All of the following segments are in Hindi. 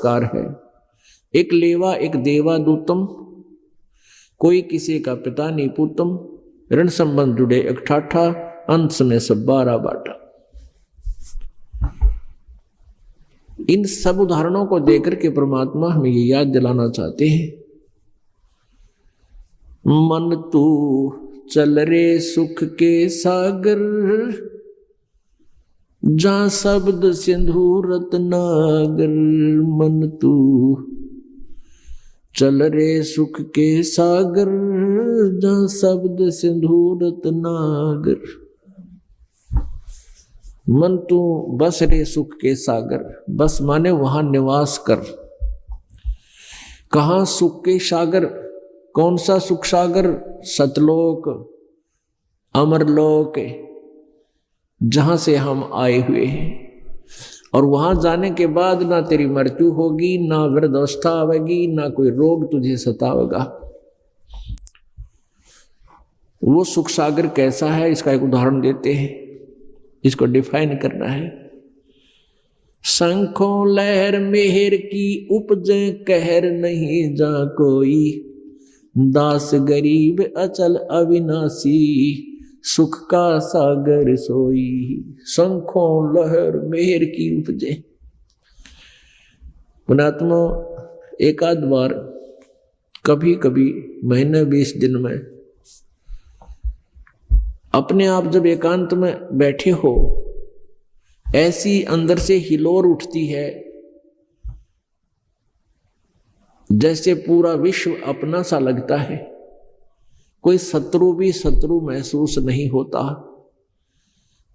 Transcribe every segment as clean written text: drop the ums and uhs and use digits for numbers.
पुरस्कार है। एक लेवा एक देवा दूतम, कोई किसी का पिता नहीं पूतम, ऋण संबंध जुड़े एक ठाठा, अंत में सब 12 बाटा। इन सब उदाहरणों को देकर के परमात्मा हमें ये याद दिलाना चाहते हैं, मन तू चल रे सुख के सागर, जहां शब्द सिंधु रत्नागर। मन तू चल रे सुख के सागर, जहां शब्द सिंधु रत्नागर। मन तू बस रे सुख के सागर, बस माने वहां निवास कर। कहां सुख के सागर, कौन सा सुख सागर? सतलोक, अमरलोक, जहां से हम आए हुए हैं। और वहां जाने के बाद ना तेरी मृत्यु होगी, ना वृद्धावस्था आवेगी, ना कोई रोग तुझे सतावेगा। वो सुख सागर कैसा है, इसका एक उदाहरण देते हैं, इसको डिफाइन करना है। शंखों लहर मेहर की उपजे, कहर नहीं जा कोई, दास गरीब अचल अविनाशी, सुख का सागर सोई। शंखों लहर मेहर की उपजे। पुणात्मा एक आध बार कभी कभी महीने 20 दिन में अपने आप जब एकांत में बैठे हो, ऐसी अंदर से हिलोर उठती है जैसे पूरा विश्व अपना सा लगता है, कोई शत्रु भी शत्रु महसूस नहीं होता।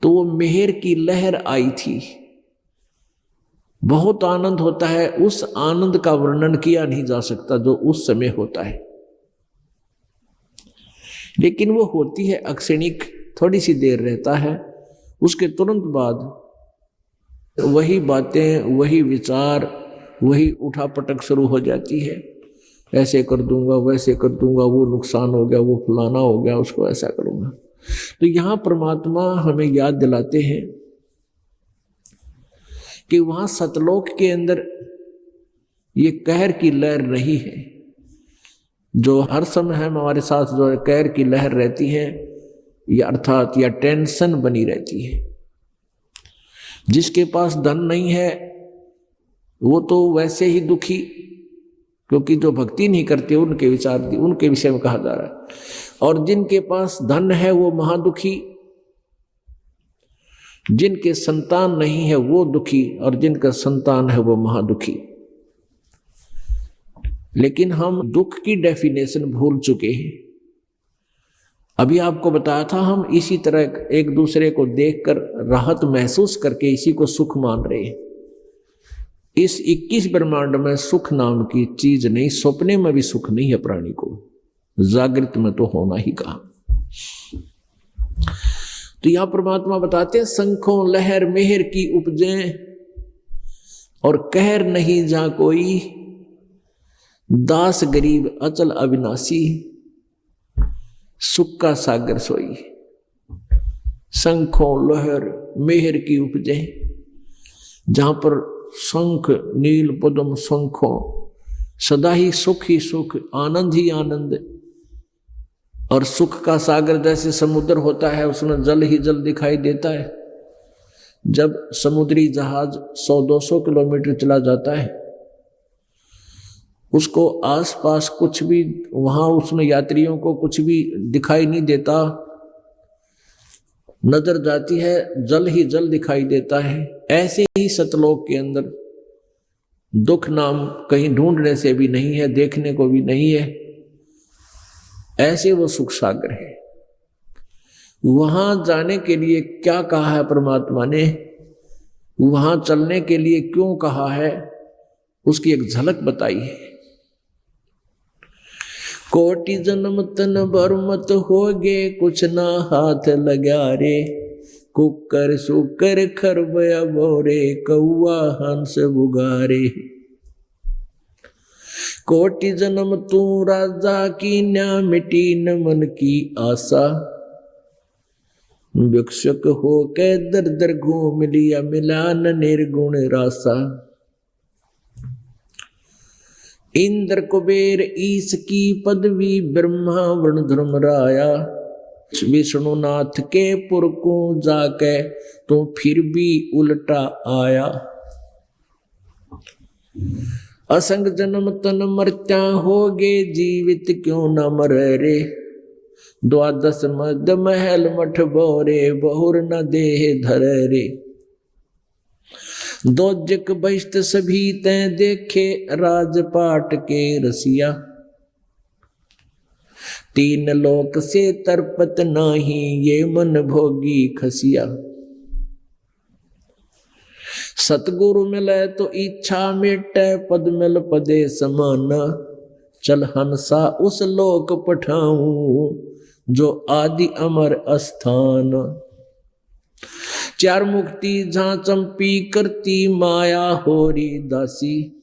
तो वो मेहर की लहर आई थी, बहुत आनंद होता है। उस आनंद का वर्णन किया नहीं जा सकता जो उस समय होता है, लेकिन वो होती है अक्षणिक, थोड़ी सी देर रहता है, उसके तुरंत बाद वही बातें, वही विचार, वही उठापटक शुरू हो जाती है। ऐसे कर दूंगा, वैसे कर दूंगा, वो नुकसान हो गया, वो फलाना हो गया, उसको ऐसा करूंगा। तो यहां परमात्मा हमें याद दिलाते हैं कि वहां सतलोक के अंदर ये कहर की लहर नहीं है, जो हर समय हमारे साथ जो कहर की लहर रहती है, या अर्थात या टेंशन बनी रहती है। जिसके पास धन नहीं है वो तो वैसे ही दुखी, क्योंकि जो भक्ति नहीं करते उनके विचार, उनके विषय में कहा जा रहा है। और जिनके पास धन है वो महादुखी, जिनके संतान नहीं है वो दुखी, और जिनका संतान है वो महादुखी। लेकिन हम दुख की डेफिनेशन भूल चुके हैं। अभी आपको बताया था, हम इसी तरह एक दूसरे को देखकर राहत महसूस करके इसी को सुख मान रहे हैं। इस 21 ब्रह्मांड में सुख नाम की चीज नहीं, सपने में भी सुख नहीं है प्राणी को, जागृत में तो होना ही कहा। तो यहां परमात्मा बताते हैं, शंखों लहर मेहर की उपजे, और कहर नहीं जा कोई, दास गरीब अचल अविनाशी, सुख का सागर सोई। शंखों लहर मेहर की उपजे, जहां पर शंख नील पद्म शंखों, सदा ही सुख, आनंद ही आनंद। और सुख का सागर जैसे समुद्र होता है, उसमें जल ही जल दिखाई देता है। जब समुद्री जहाज 100-200 किलोमीटर चला जाता है, उसको आसपास कुछ भी, वहां उसमें यात्रियों को कुछ भी दिखाई नहीं देता, नजर जाती है, जल ही जल दिखाई देता है। ऐसे ही सतलोक के अंदर दुख नाम कहीं ढूंढने से भी नहीं है, देखने को भी नहीं है। ऐसे वो सुख सागर है। वहां जाने के लिए क्या कहा है परमात्मा ने, वहां चलने के लिए क्यों कहा है, उसकी एक झलक बताई है। कोटि जन्म तन भर मत होगे, कुछ ना हाथ लगा रे, कुकर सुकर खरबया बोरे, कौआ हंस बुगारे। कोटि जन्म तू राजा की न्या, मिटी न मन की आशा, भिक्षुक हो के दर दर घूम लिया, मिला न निर्गुण रासा। इंद्र कुबेर ईश की पदवी, ब्रह्मा वरुण धर्मराया, विष्णुनाथ के पुर को जाके तो फिर भी उल्टा आया। असंग जन्म तन मर्त्या होगे, जीवित क्यों न मरे रे। द्वादश मद महल मठ बोरे, बहुर न देह धरे रे। दोजक बहिष्ट सभी तैं देखे, राजपाट के रसिया। तीन लोक से तरपत नाही, ये मन भोगी खसिया। सतगुरु मिले तो इच्छा मिटे, पद मिल पदे समान। चल हंसा उस लोक पठाऊं, जो आदि अमर अस्थान। चार मुक्ति जहां चंपी करती, माया होरी दासी।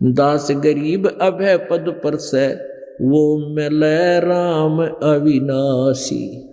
दास गरीब अभय पद पर से, वो मिले राम अविनाशी।